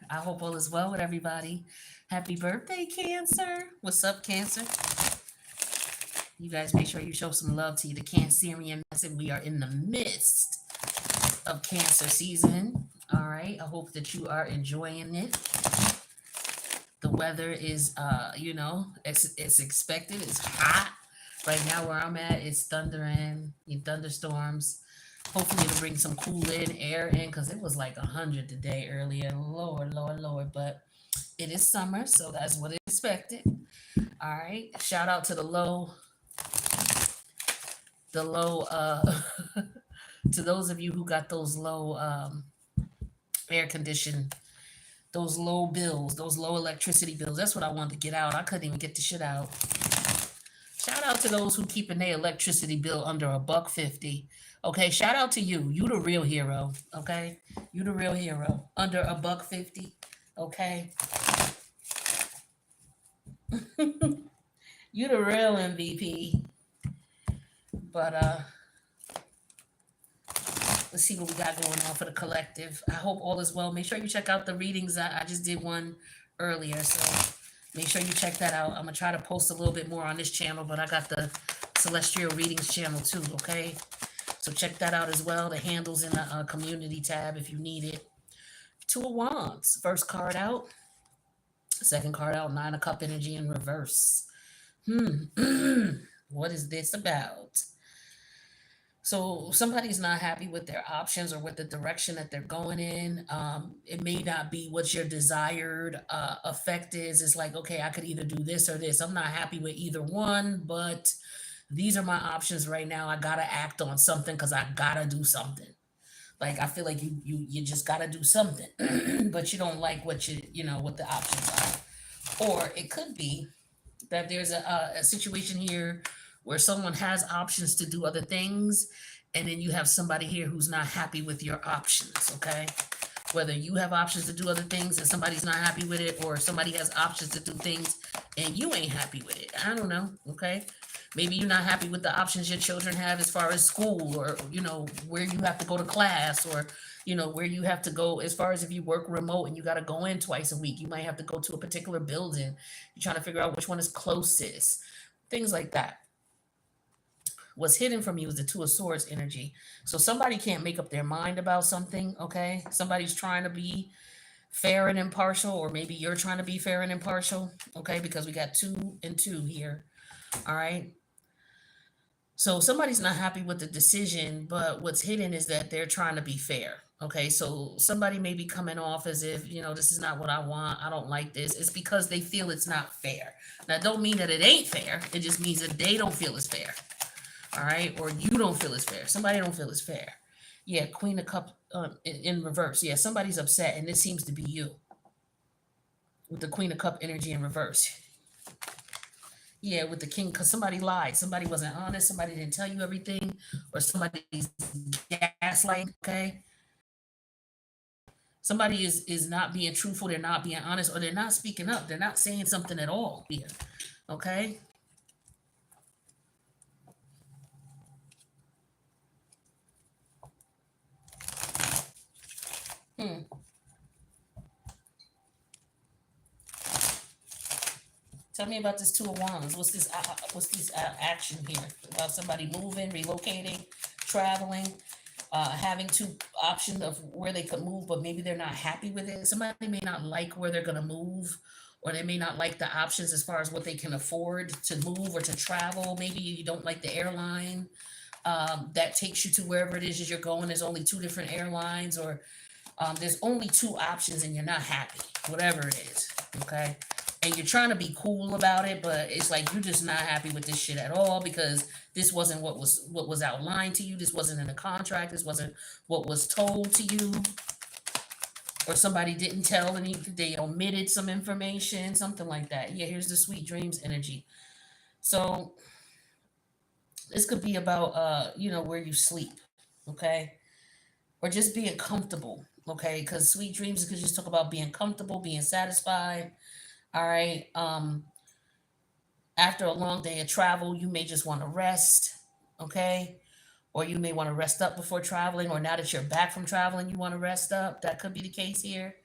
I hope all is well with everybody. Happy birthday, Cancer. What's up, Cancer? You guys make sure you show some love to the Cancerian message. We are in the midst of Cancer season. All right. I hope that you are enjoying it. The weather is, it's expected. It's hot. Right now, where I'm at, it's thundering, thunderstorms. Hopefully, it'll bring some cool in air in because it was like 100 today earlier. Lord, Lord, Lord. But it is summer, so that's what is expected. All right. Shout out to the low, to those of you who got those low air condition, those low bills, those low electricity bills. That's what I wanted to get out. I couldn't even get the shit out. Shout out to those who keeping their electricity bill under $1.50. Okay, shout out to you. You the real hero. Okay, you the real hero. Under $1.50. Okay, you the real MVP. But let's see what we got going on for the collective. I hope all is well. Make sure you check out the readings. I just did one earlier, so make sure you check that out. I'm gonna try to post a little bit more on this channel, but I got the Celestial Readings channel too. Okay, so check that out as well. The handles in the community tab if you need it. Two of Wands. First card out. Second card out. Nine of Cup energy in reverse. What is this about? So somebody's not happy with their options or with the direction that they're going in. It may not be what your desired effect is. It's like, okay, I could either do this or this. I'm not happy with either one, but these are my options right now. I gotta act on something because I gotta do something. Like I feel like you just gotta do something, but you don't like what what the options are. Or it could be that there's a situation here where someone has options to do other things, and then you have somebody here who's not happy with your options. Okay, whether you have options to do other things and somebody's not happy with it, or somebody has options to do things and you ain't happy with it. I don't know. Okay, maybe you're not happy with the options your children have as far as school, or where you have to go to class, or where you have to go as far as if you work remote and you got to go in twice a week. You might have to go to a particular building. You're trying to figure out which one is closest, things like that. What's hidden from you is the Two of Swords energy. So somebody can't make up their mind about something. Okay, somebody's trying to be fair and impartial, or maybe you're trying to be fair and impartial. Okay, because we got two and two here. All right. So somebody's not happy with the decision, but what's hidden is that they're trying to be fair. Okay, so somebody may be coming off as if, this is not what I want. I don't like this. It's because they feel it's not fair. Now, don't mean that it ain't fair. It just means that they don't feel it's fair. All right, or you don't feel it's fair. Somebody don't feel it's fair. Yeah, Queen of Cup in reverse. Yeah, somebody's upset, and this seems to be you with the Queen of Cup energy in reverse. Yeah, with the king, because somebody lied. Somebody wasn't honest. Somebody didn't tell you everything, or somebody's gaslighting. Okay, somebody is not being truthful. They're not being honest, or they're not speaking up. They're not saying something at all here. Okay. Hmm. Tell me about this Two of Wands. What's this action here about somebody moving, relocating, traveling, having two options of where they could move, but maybe they're not happy with it. Somebody may not like where they're gonna move, or they may not like the options as far as what they can afford to move or to travel. Maybe you don't like the airline that takes you to wherever it is you're going. There's only two different airlines, or there's only two options, and you're not happy, whatever it is. Okay, and you're trying to be cool about it, but it's like you're just not happy with this shit at all because this wasn't what was outlined to you. This wasn't in the contract. This wasn't what was told to you, or somebody didn't tell any. They omitted some information, something like that. Yeah, here's the sweet dreams energy. So this could be about where you sleep, okay, or just being comfortable, okay, because sweet dreams could just talk about being comfortable, being satisfied. All right. After a long day of travel, you may just want to rest, okay? Or you may want to rest up before traveling, or now that you're back from traveling, you want to rest up. That could be the case here.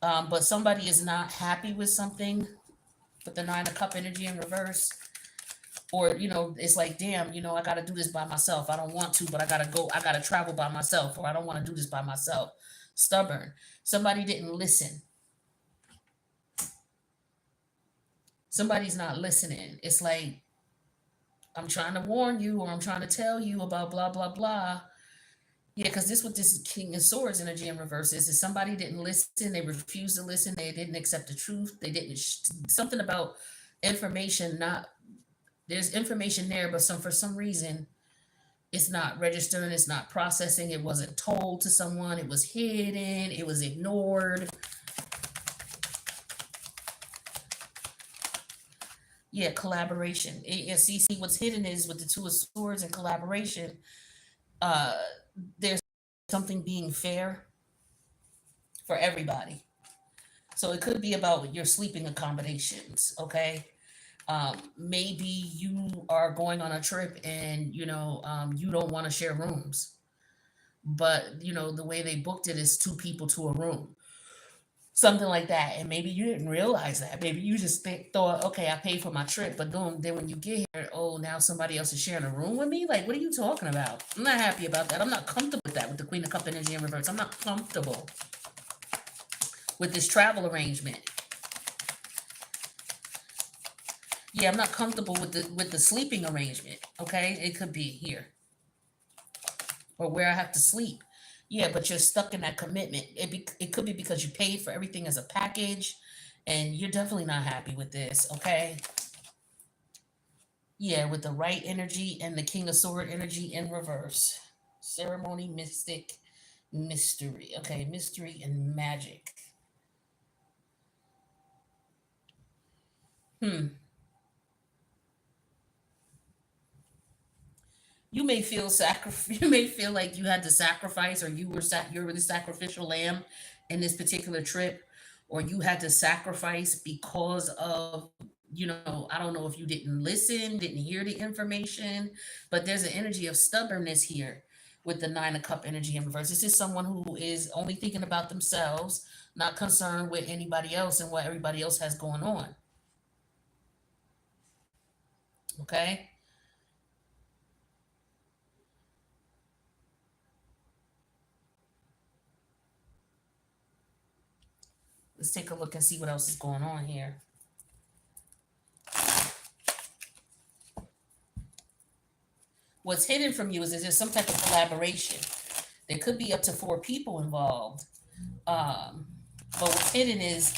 But somebody is not happy with something with the Nine of Cup energy in reverse. Or, it's like, damn, I got to do this by myself. I don't want to, but I got to travel by myself, or I don't want to do this by myself. Stubborn. Somebody didn't listen. Somebody's not listening. It's like, I'm trying to warn you, or I'm trying to tell you about blah, blah, blah. Yeah, because this what this King of Swords energy in reverse is somebody didn't listen, they refused to listen, they didn't accept the truth, they didn't, something about information, not, there's information there, but for some reason, it's not registering, it's not processing, it wasn't told to someone, it was hidden, it was ignored. Yeah, collaboration. See, what's hidden is with the Two of Swords and collaboration, uh, there's something being fair for everybody. So it could be about your sleeping accommodations, okay? Maybe you are going on a trip and, you don't want to share rooms. But, the way they booked it is two people to a room. Something like that. And maybe you didn't realize that. Maybe you just thought, okay, I paid for my trip. But then when you get here, oh, now somebody else is sharing a room with me? Like, what are you talking about? I'm not happy about that. I'm not comfortable with that, with the Queen of Cup energy in reverse. I'm not comfortable with this travel arrangement. Yeah, I'm not comfortable with the sleeping arrangement. Okay, it could be here or where I have to sleep. Yeah, but you're stuck in that commitment. It could be because you paid for everything as a package, and you're definitely not happy with this. Okay, yeah, with the right energy and the King of Sword energy in reverse. Ceremony, mystic, mystery. Okay, mystery and magic. Hmm. You may feel you may feel like you had to sacrifice, or you were the sacrificial lamb in this particular trip, or you had to sacrifice because of, I don't know if you didn't listen, didn't hear the information, but there's an energy of stubbornness here with the Nine of Cup energy in reverse. This is someone who is only thinking about themselves, not concerned with anybody else and what everybody else has going on. Okay. Let's take a look and see what else is going on here. What's hidden from you is there's some type of collaboration. There could be up to 4 people involved. Um, but what's hidden is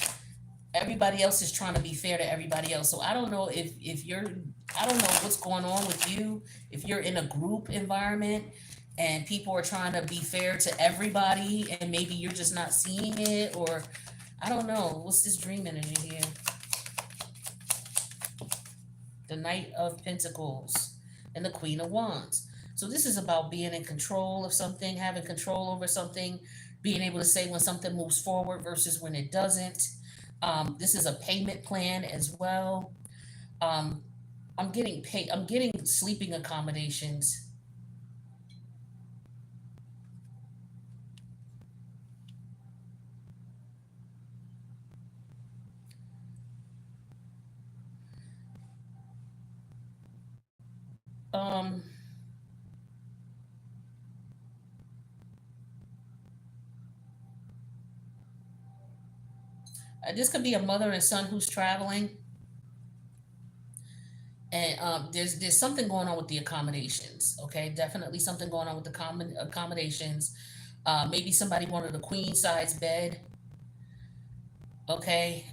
everybody else is trying to be fair to everybody else. So I don't know if you're, I don't know what's going on with you. If you're in a group environment and people are trying to be fair to everybody, and maybe you're just not seeing it, or I don't know. What's this dream energy here? The Knight of Pentacles and the Queen of Wands. So this is about being in control of something, having control over something, being able to say when something moves forward versus when it doesn't. This is a payment plan as well. Um, I'm getting paid. I'm getting sleeping accommodations. Um, this could be a mother and son who's traveling, and there's something going on with the accommodations. Okay, definitely something going on with the common accommodations. Maybe somebody wanted a queen size bed. Okay.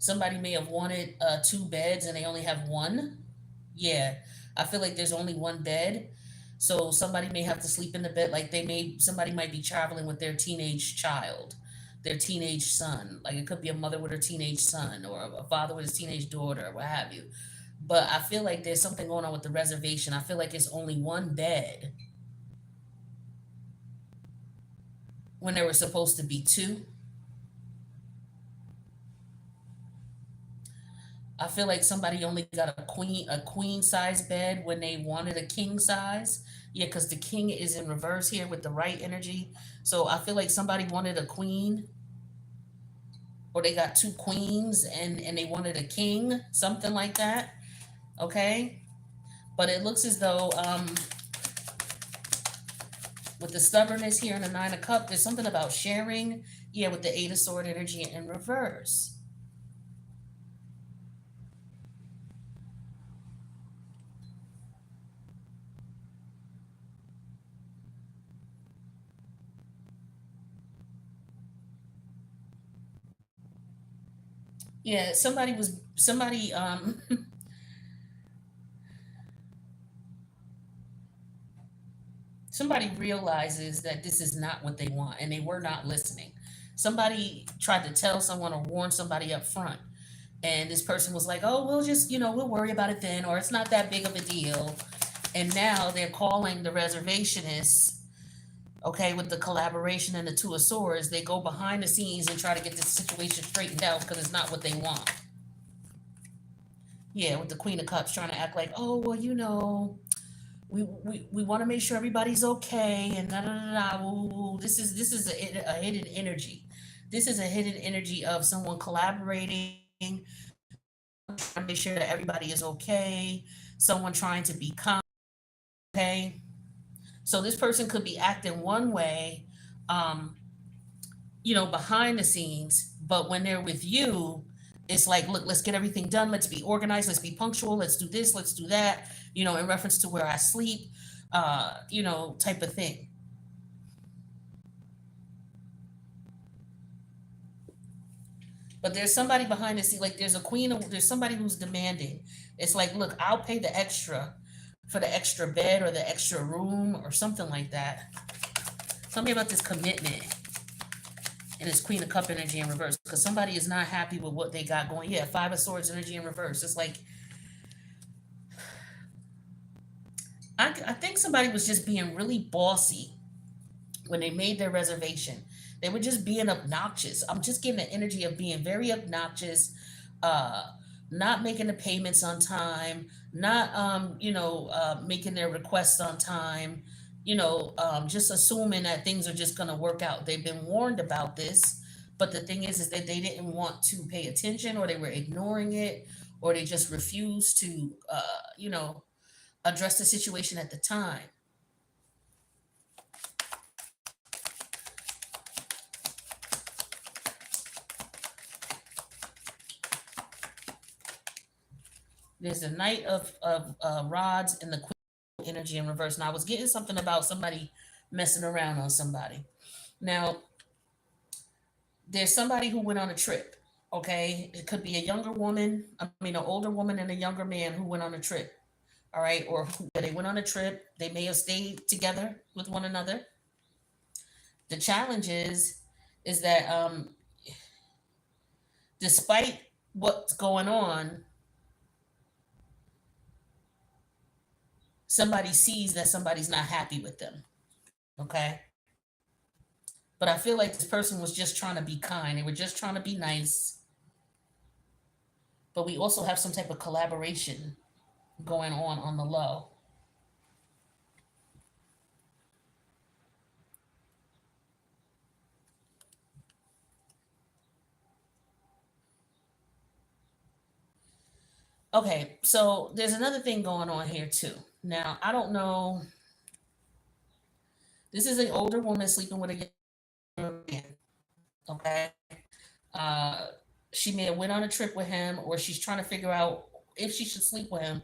Somebody may have wanted 2 beds and they only have one. Yeah, I feel like there's only one bed. So somebody may have to sleep in the bed. Like somebody might be traveling with their teenage child, their teenage son. Like it could be a mother with her teenage son, or a father with his teenage daughter, or what have you. But I feel like there's something going on with the reservation. I feel like it's only one bed when there were supposed to be two. I feel like somebody only got a queen size bed when they wanted a king size. Yeah, because the king is in reverse here with the right energy. So I feel like somebody wanted a queen, or they got two queens and they wanted a king, something like that. Okay. But it looks as though with the stubbornness here in the Nine of Cups, there's something about sharing. Yeah, with the Eight of Sword energy in reverse. Yeah, somebody somebody realizes that this is not what they want and they were not listening. Somebody tried to tell someone or warn somebody up front, and this person was like, "Oh, we'll just, we'll worry about it then," or "It's not that big of a deal." And now they're calling the reservationists, okay, with the collaboration and the Two of Swords. They go behind the scenes and try to get this situation straightened out because it's not what they want. Yeah, with the Queen of Cups trying to act like, "Oh, well, we want to make sure everybody's okay," and da da da da. This is a hidden energy. This is a hidden energy of someone collaborating, trying to make sure that everybody is okay. Someone trying to be calm. Okay, so this person could be acting one way, um, behind the scenes, but when they're with you, it's like, look, let's get everything done. Let's be organized. Let's be punctual. Let's do this. Let's do that. In reference to where I sleep, type of thing. But there's somebody behind the scene, like there's a queen, there's somebody who's demanding. It's like, look, I'll pay the extra for the extra bed or the extra room or something like that. Tell me about this commitment and this Queen of Cup energy in reverse, because somebody is not happy with what they got going. Yeah, Five of Swords energy in reverse. It's like, I think somebody was just being really bossy when they made their reservation. They were just being obnoxious. I'm just getting the energy of being very obnoxious, uh, not making the payments on time, not making their requests on time, just assuming that things are just gonna work out. They've been warned about this, but the thing is that they didn't want to pay attention, or they were ignoring it, or they just refused to address the situation at the time. There's the Knight of Rods and the Queen energy in reverse. Now I was getting something about somebody messing around on somebody. Now there's somebody who went on a trip. Okay, it could be a younger woman. I mean, an older woman and a younger man who went on a trip. All right, or they went on a trip. They may have stayed together with one another. The challenge is that despite what's going on, somebody sees that somebody's not happy with them. Okay, but I feel like this person was just trying to be kind. They were just trying to be nice. But we also have some type of collaboration going on the low. Okay, so there's another thing going on here too. Now, I don't know. This is an older woman sleeping with a younger man. Okay. Uh, she may have went on a trip with him, or she's trying to figure out if she should sleep with him.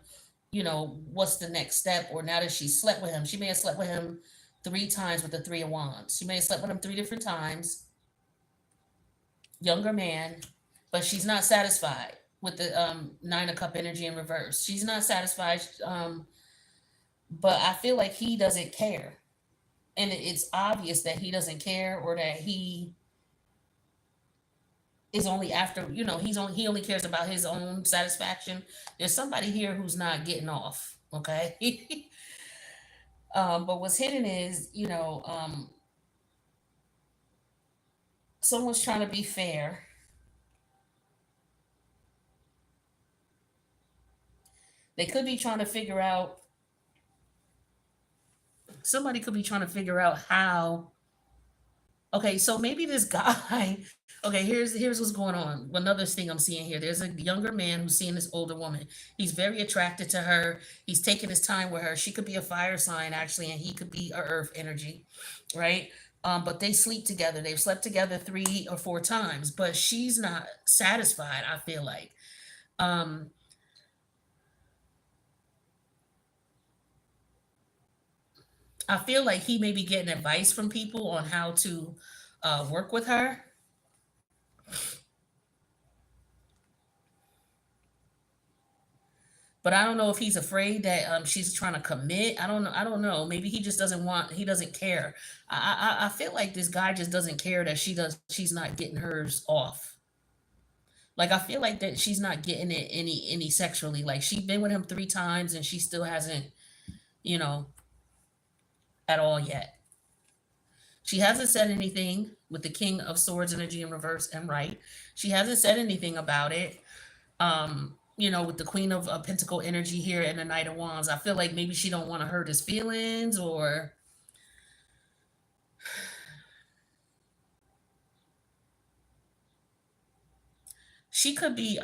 What's the next step? Or now that she slept with him, she may have slept with him 3 times with the Three of Wands. She may have slept with him 3 different times. Younger man, but she's not satisfied with the Nine of Cup energy in reverse. She's not satisfied, but I feel like he doesn't care, and it's obvious that he doesn't care, or that he is only after he only cares about his own satisfaction. There's somebody here who's not getting off. Okay. But what's hidden is, someone's trying to be fair. They could be trying to figure out somebody could be trying to figure out how. Okay, so maybe this guy. Okay, here's what's going on. Another thing I'm seeing here. There's a younger man who's seeing this older woman. He's very attracted to her. He's taking his time with her. She could be a fire sign actually, and he could be a earth energy, right? But they sleep together. They've slept together 3 or 4 times, but she's not satisfied. I feel like. Um, I feel like he may be getting advice from people on how to work with her. But I don't know if he's afraid that she's trying to commit. I don't know. I don't know. Maybe he just doesn't want. He doesn't care. I feel like this guy just doesn't care that she does. She's not getting hers off. Like I feel like that she's not getting it any sexually. Like she's been with him 3 times and she still hasn't, you know, at all yet. She hasn't said anything with the King of Swords energy in reverse and right. She hasn't said anything about it. With the Queen of Pentacle energy here and the Knight of Wands, I feel like maybe she don't want to hurt his feelings, or she could be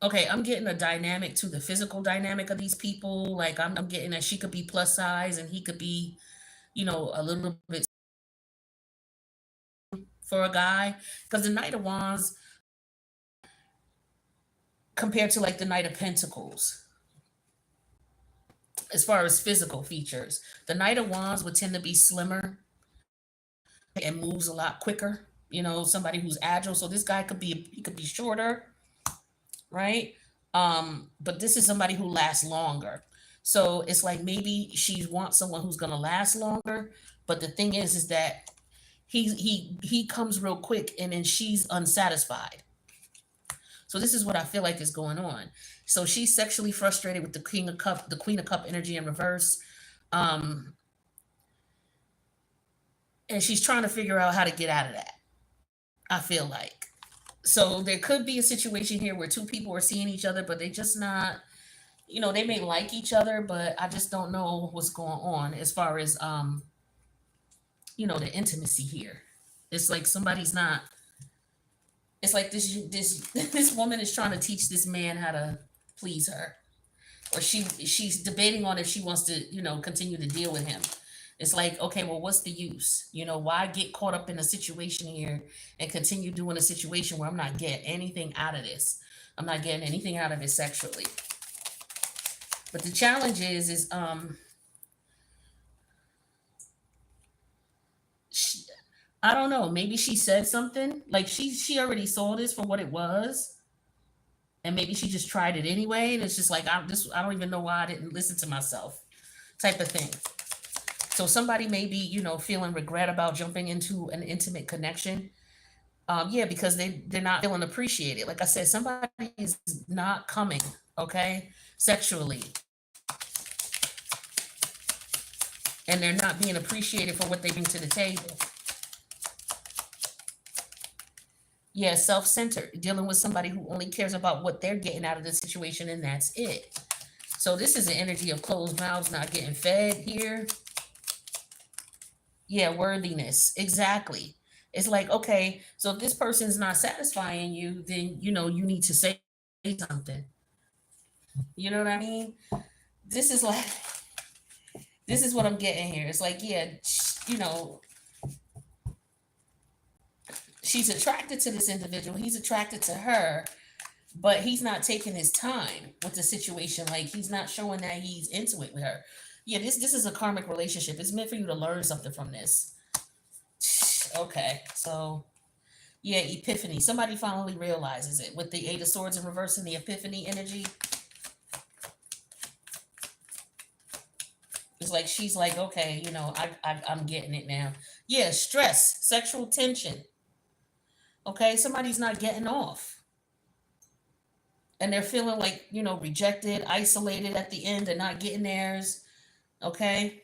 okay, I'm getting a dynamic to the physical dynamic of these people. Like I'm getting that she could be plus size and he could be, a little bit for a guy. Because the Knight of Wands compared to like the Knight of Pentacles, as far as physical features, the Knight of Wands would tend to be slimmer and moves a lot quicker. Somebody who's agile. So this guy he could be shorter, right? But this is somebody who lasts longer. So it's like maybe she wants someone who's gonna last longer. But the thing is that he comes real quick and then she's unsatisfied. So this is what I feel like is going on. So she's sexually frustrated with the Queen of Cup energy in reverse. Um, and she's trying to figure out how to get out of that. I feel like. So there could be a situation here where two people are seeing each other, but they just not, they may like each other, but I just don't know what's going on as far as the intimacy here. It's like somebody's not. It's like this this woman is trying to teach this man how to please her, or she's debating on if she wants to continue to deal with him. It's like, okay, well, what's the use? Why get caught up in a situation here and continue doing a situation where I'm not getting anything out of this? I'm not getting anything out of it sexually. But the challenge is she, I don't know. Maybe she said something like she already saw this for what it was, and maybe she just tried it anyway. And it's just like I don't even know why I didn't listen to myself, type of thing. So somebody may be, feeling regret about jumping into an intimate connection. Yeah, because they're not feeling appreciated. Like I said, somebody is not coming, okay, sexually, and they're not being appreciated for what they bring to the table. Yeah, self-centered, dealing with somebody who only cares about what they're getting out of the situation, and that's it. So this is an energy of closed mouths not getting fed here. Yeah, worthiness. Exactly. It's like, okay, so if this person's not satisfying you, then you need to say something. You know what I mean? This is like this is what I'm getting here. It's like, yeah, she's attracted to this individual. He's attracted to her, but he's not taking his time with the situation. Like he's not showing that he's into it with her. Yeah, this is a karmic relationship. It's meant for you to learn something from this. Okay, so yeah, epiphany. Somebody finally realizes it with the Eight of Swords in reverse and the epiphany energy. It's like she's like, okay, I'm getting it now. Yeah, stress, sexual tension. Okay, somebody's not getting off, and they're feeling like rejected, isolated at the end. They're not getting theirs. Okay,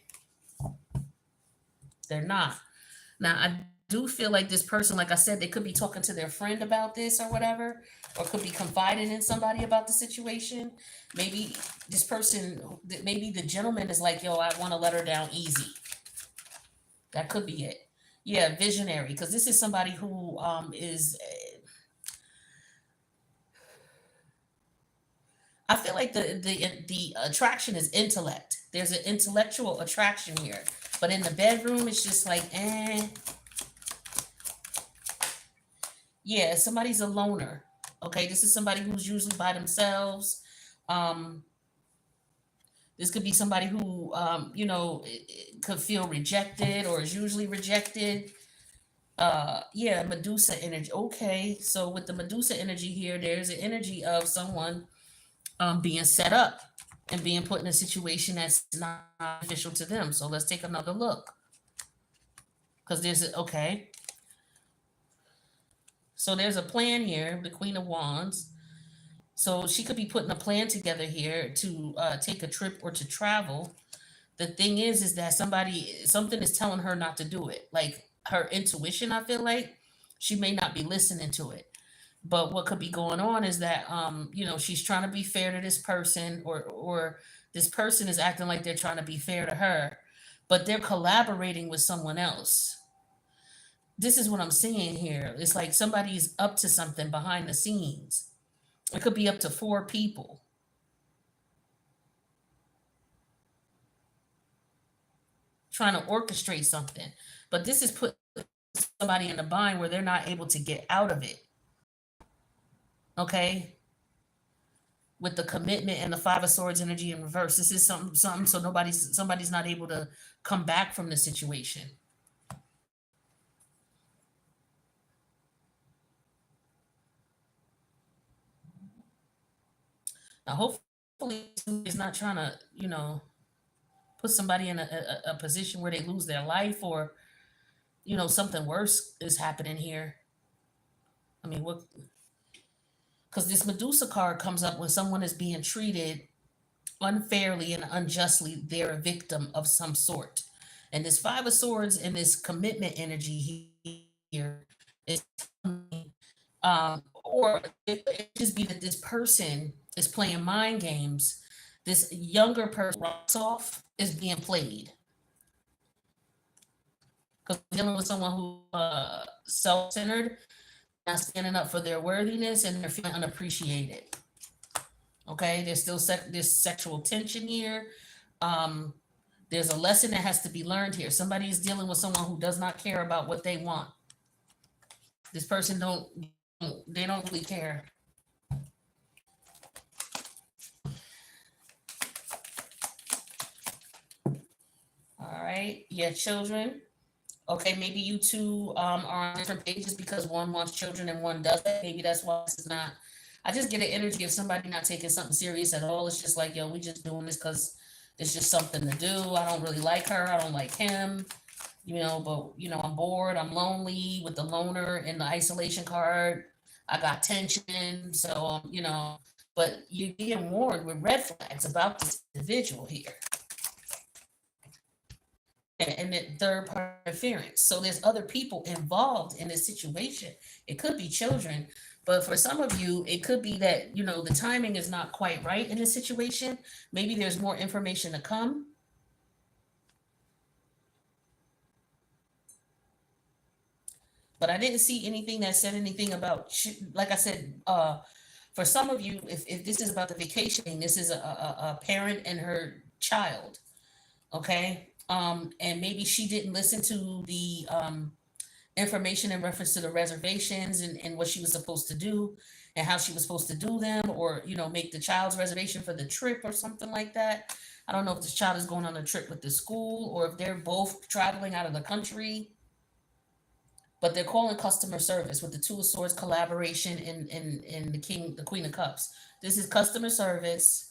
they're not. Now I do feel like this person, like I said, they could be talking to their friend about this or whatever, or could be confiding in somebody about the situation. Maybe this person, maybe the gentleman is like, yo, I want to let her down easy. That could be it. Yeah, visionary, because this is somebody who is. I feel like the attraction is intellect. There's an intellectual attraction here, but in the bedroom, it's just like, eh. Yeah, somebody's a loner. Okay, this is somebody who's usually by themselves. Um, this could be somebody who, could feel rejected or is usually rejected. Yeah, Medusa energy. Okay, so with the Medusa energy here, there's an energy of someone being set up and being put in a situation that's not beneficial to them. So let's take another look. Because okay. So there's a plan here, the Queen of Wands. So she could be putting a plan together here to take a trip or to travel. The thing is that something is telling her not to do it. Like her intuition, I feel like she may not be listening to it. But what could be going on is that she's trying to be fair to this person, or this person is acting like they're trying to be fair to her, but they're collaborating with someone else. This is what I'm seeing here. It's like somebody's up to something behind the scenes. It could be up to 4 people. Trying to orchestrate something. But this is put somebody in a bind where they're not able to get out of it. Okay? With the commitment and the 5 of Swords energy in reverse. This is something so somebody's not able to come back from the situation. Now hopefully he's not trying to, put somebody in a position where they lose their life, or something worse is happening here. I mean, what? Because this Medusa card comes up when someone is being treated unfairly and unjustly. They're a victim of some sort, and this 5 of Swords and this commitment energy here is, or it just be that this person is playing mind games. This younger person rocks off is being played, because dealing with someone who self-centered, not standing up for their worthiness, and they're feeling unappreciated. Okay, there's still this sexual tension here. Um, there's a lesson that has to be learned here. Somebody is dealing with someone who does not care about what they want. This person they don't really care. All right, yeah, children. Okay, maybe you two are on different pages because one wants children and one doesn't. Maybe that's why this is not. I just get an energy of somebody not taking something serious at all. It's just like, yo, we just doing this because it's just something to do. I don't really like her. I don't like him. But I'm bored. I'm lonely with the loner and the isolation card. I got tension. So, but you're being warned with red flags about this individual here, and that third party interference. So there's other people involved in this situation. It could be children, but for some of you, it could be that, the timing is not quite right in this situation. Maybe there's more information to come. But I didn't see anything that said anything about, like I said, for some of you, if this is about the vacationing, this is a parent and her child. Okay. And maybe she didn't listen to the information in reference to the reservations, and what she was supposed to do and how she was supposed to do them, or make the child's reservation for the trip or something like that. I don't know if this child is going on a trip with the school or if they're both traveling out of the country, but they're calling customer service with the 2 of Swords collaboration in the Queen of Cups. This is customer service.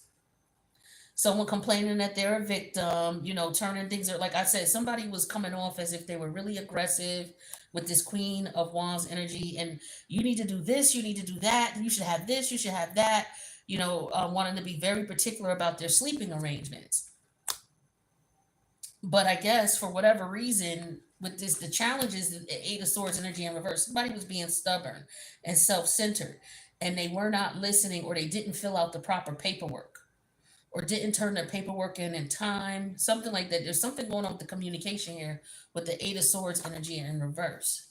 Someone complaining that they're a victim, turning things, like I said, somebody was coming off as if they were really aggressive with this Queen of Wands energy, and you need to do this, you need to do that, you should have this, you should have that, wanting to be very particular about their sleeping arrangements. But I guess for whatever reason, with this, the challenge is the Eight of Swords energy in reverse. Somebody was being stubborn and self-centered, and they were not listening, or they didn't fill out the proper paperwork, or didn't turn their paperwork in time. Something like that. There's something going on with the communication here with the Eight of Swords energy in reverse.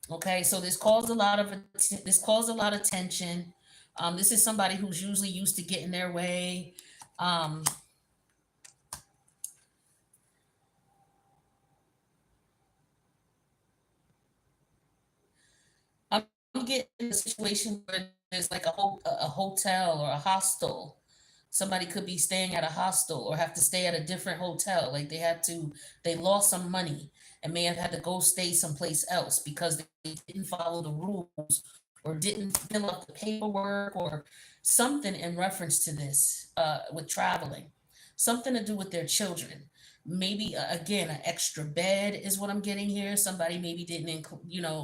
Okay, so this caused a lot of tension. This is somebody who's usually used to getting their way. Um, I'm getting a situation where there's like a hotel or a hostel. Somebody could be staying at a hostel or have to stay at a different hotel. Like they lost some money and may have had to go stay someplace else because they didn't follow the rules or didn't fill out the paperwork or something in reference to this with traveling. Something to do with their children. Maybe again, an extra bed is what I'm getting here. Somebody maybe didn't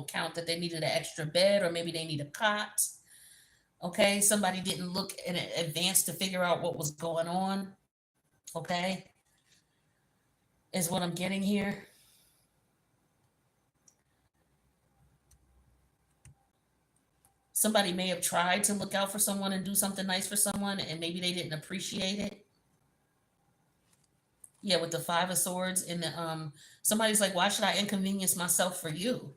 count that they needed an extra bed, or maybe they need a cot. Okay, somebody didn't look in advance to figure out what was going on. Okay, is what I'm getting here. Somebody may have tried to look out for someone and do something nice for someone, and maybe they didn't appreciate it. Yeah, with the Five of Swords and the somebody's like, why should I inconvenience myself for you?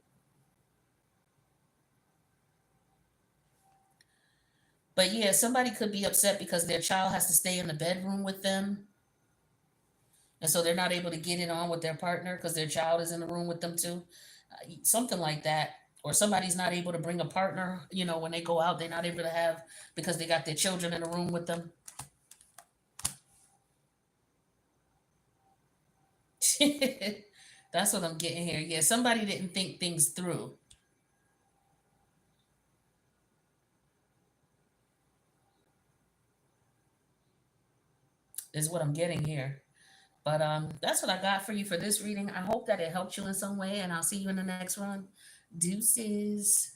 But yeah, somebody could be upset because their child has to stay in the bedroom with them, and so they're not able to get it on with their partner because their child is in the room with them too. Something like that. Or somebody's not able to bring a partner, when they go out, they're not able to have because they got their children in the room with them. That's what I'm getting here. Yeah, somebody didn't think things through, is what I'm getting here. But that's what I got for you for this reading. I hope that it helped you in some way, and I'll see you in the next one. Deuces.